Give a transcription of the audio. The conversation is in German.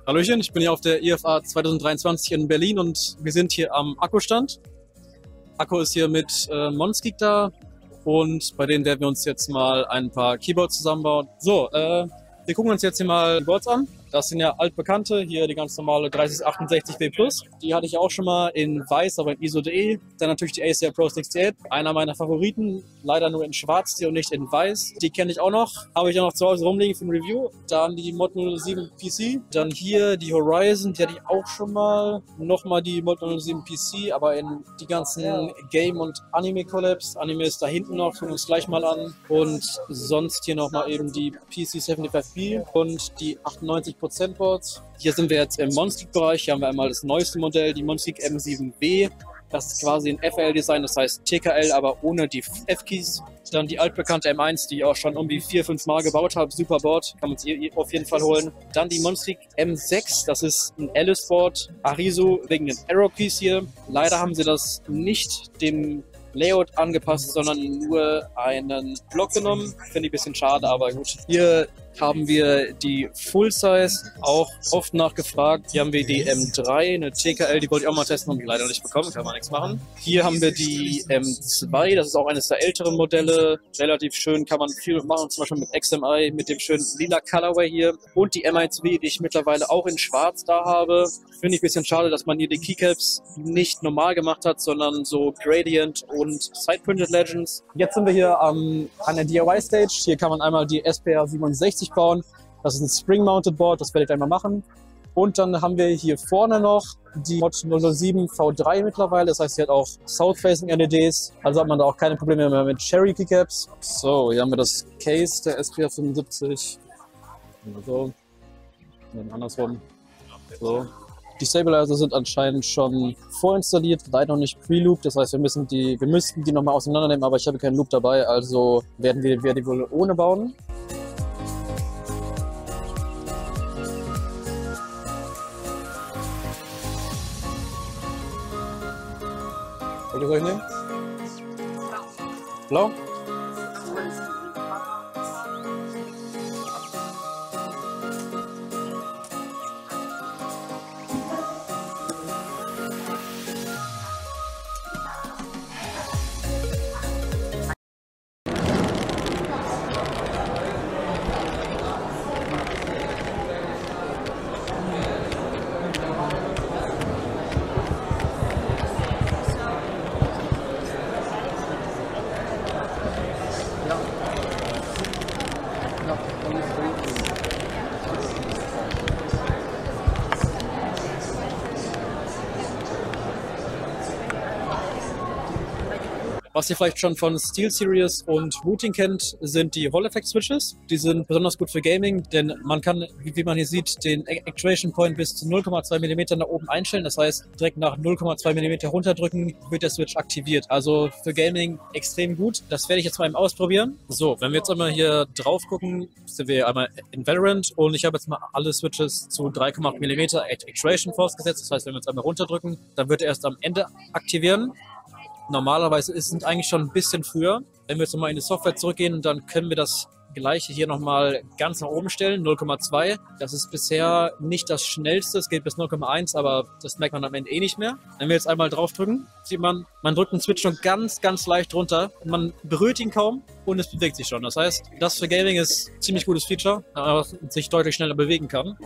Hallöchen, ich bin hier auf der IFA 2023 in Berlin und wir sind hier am Akku-Stand. Akku ist hier mit Monsgeek da und bei denen werden wir uns jetzt mal ein paar Keyboards zusammenbauen. So, wir gucken uns jetzt hier mal Keyboards an. Das sind ja altbekannte, hier die ganz normale 3068W Plus. Die hatte ich auch schon mal in weiß, aber in ISO.de. Dann natürlich die Acer Pro 68, einer meiner Favoriten. Leider nur in schwarz und nicht in weiß. Die kenne ich auch noch. Habe ich auch noch zu Hause rumliegen für ein Review. Dann die Mod 07 PC. Dann hier die Horizon, die hatte ich auch schon mal. Nochmal die Mod 07 PC, aber in die ganzen Game- und Anime-Collabs. Anime ist da hinten noch, gucken wir uns gleich mal an. Und sonst hier nochmal eben die PC 75B und die 98% Boards. Hier sind wir jetzt im Monsgeek-Bereich. Hier haben wir einmal das neueste Modell, die Monsgeek M7B. Das ist quasi ein FL-Design, das heißt TKL, aber ohne die F-Keys. Dann die altbekannte M1, die ich auch schon irgendwie 4-5 Mal gebaut habe. Super Board, kann man sich auf jeden Fall holen. Dann die Monsgeek M6, das ist ein Alice-Board. Arizo wegen den Arrow-Keys hier. Leider haben sie das nicht dem Layout angepasst, sondern nur einen Block genommen. Finde ich ein bisschen schade, aber gut. Hier haben wir die Full Size, auch oft nachgefragt. Hier haben wir die M3, eine TKL, die wollte ich auch mal testen, habe ich leider nicht bekommen, kann man nichts machen. Hier haben wir die M2, das ist auch eines der älteren Modelle, relativ schön, kann man viel machen, zum Beispiel mit XMI, mit dem schönen lila Colorway hier. Und die M1W, die ich mittlerweile auch in schwarz da habe. Finde ich ein bisschen schade, dass man hier die Keycaps nicht normal gemacht hat, sondern so Gradient und Side-Printed Legends. Jetzt sind wir hier an der DIY-Stage. Hier kann man einmal die SPR 67 bauen. Das ist ein Spring-Mounted Board, das werde ich einmal machen. Und dann haben wir hier vorne noch die Mod 007 V3 mittlerweile. Das heißt, sie hat auch South-Facing LEDs. Also hat man da auch keine Probleme mehr mit Cherry Keycaps. So, hier haben wir das Case der SPR 75. So. Dann andersrum. So. Die Stabilizer sind anscheinend schon vorinstalliert, leider noch nicht pre-looped. Das heißt, wir müssten die nochmal auseinandernehmen, aber ich habe keinen Loop dabei, also werden wir die wohl ohne bauen. Welche soll ich nehmen? Blau? Was ihr vielleicht schon von SteelSeries und Routing kennt, sind die Hall-Effect-Switches. Die sind besonders gut für Gaming, denn man kann, wie man hier sieht, den Actuation Point bis zu 0,2 mm nach oben einstellen. Das heißt, direkt nach 0,2 mm runterdrücken, wird der Switch aktiviert. Also für Gaming extrem gut. Das werde ich jetzt mal eben ausprobieren. So, wenn wir jetzt einmal hier drauf gucken, sind wir einmal in Valorant und ich habe jetzt mal alle Switches zu 3,8 mm Actuation Force gesetzt. Das heißt, wenn wir jetzt einmal runterdrücken, dann wird er erst am Ende aktivieren. Normalerweise ist es eigentlich schon ein bisschen früher. Wenn wir jetzt nochmal in die Software zurückgehen, dann können wir das Gleiche hier nochmal ganz nach oben stellen, 0,2. Das ist bisher nicht das schnellste, es geht bis 0,1, aber das merkt man am Ende eh nicht mehr. Wenn wir jetzt einmal draufdrücken, sieht man, man drückt den Switch schon ganz, ganz leicht runter. Man berührt ihn kaum und es bewegt sich schon. Das heißt, das für Gaming ist ein ziemlich gutes Feature, aber sich deutlich schneller bewegen kann.